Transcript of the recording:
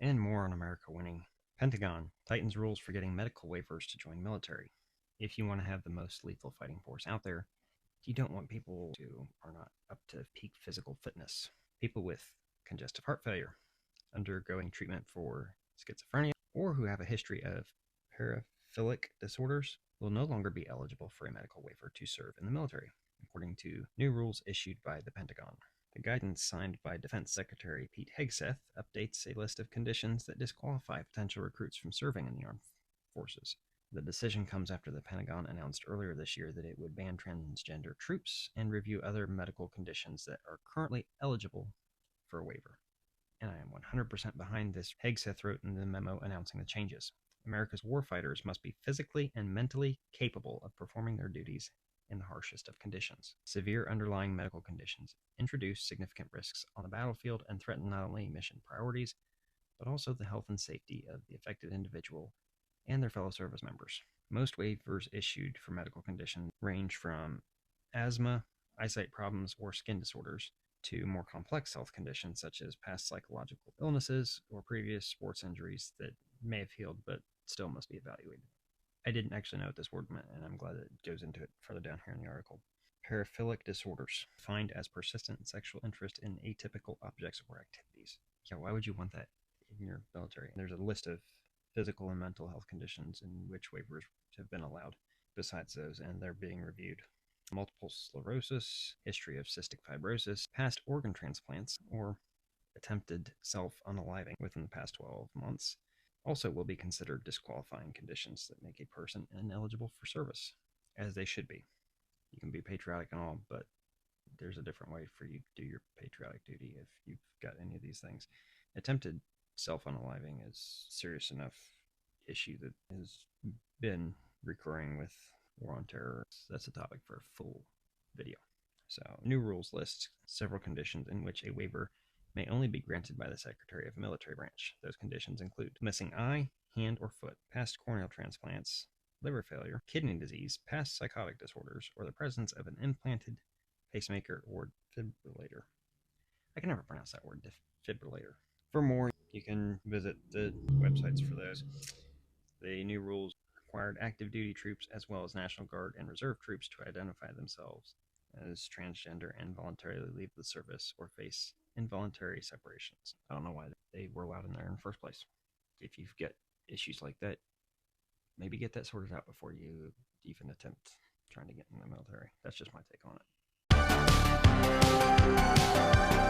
And more on America winning. Pentagon tightens rules for getting medical waivers to join military. If you want to have the most lethal fighting force out there, you don't want people who are not up to peak physical fitness. People with congestive heart failure, undergoing treatment for schizophrenia, or who have a history of paraphilic disorders will no longer be eligible for a medical waiver to serve in the military, according to new rules issued by the Pentagon. The guidance signed by Defense Secretary Pete Hegseth updates a list of conditions that disqualify potential recruits from serving in the armed forces. The decision comes after the Pentagon announced earlier this year that it would ban transgender troops and review other medical conditions that are currently eligible for a waiver. And I am 100% behind this, Hegseth wrote in the memo announcing the changes. America's warfighters must be physically and mentally capable of performing their duties in the harshest of conditions. Severe underlying medical conditions introduce significant risks on the battlefield and threaten not only mission priorities, but also the health and safety of the affected individual and their fellow service members. Most waivers issued for medical conditions range from asthma, eyesight problems, or skin disorders to more complex health conditions such as past psychological illnesses or previous sports injuries that may have healed but still must be evaluated. I didn't actually know what this word meant, and I'm glad that it goes into it further down here in the article. Paraphilic disorders, defined as persistent sexual interest in atypical objects or activities. Yeah, why would you want that in your military? There's a list of physical and mental health conditions in which waivers have been allowed besides those, and they're being reviewed. Multiple sclerosis, history of cystic fibrosis, past organ transplants, or attempted self-unaliving within the past 12 months also will be considered disqualifying conditions that make a person ineligible for service, as they should be. You can be patriotic and all, but there's a different way for you to do your patriotic duty if you've got any of these things. Attempted self-unaliving is a serious enough issue that has been recurring with War on Terror. That's a topic for a full video. So, new rules lists several conditions in which a waiver may only be granted by the Secretary of the Military Branch. Those conditions include missing eye, hand, or foot, past corneal transplants, liver failure, kidney disease, past psychotic disorders, or the presence of an implanted pacemaker or defibrillator. I can never pronounce that word, defibrillator. For more, you can visit the websites for those. The new rules required active duty troops as well as National Guard and Reserve troops to identify themselves as transgender and voluntarily leave the service or face involuntary separations. I don't know why they were allowed in there in the first place. If you've got issues like that, maybe get that sorted out before you even attempt trying to get in the military. That's just my take on it.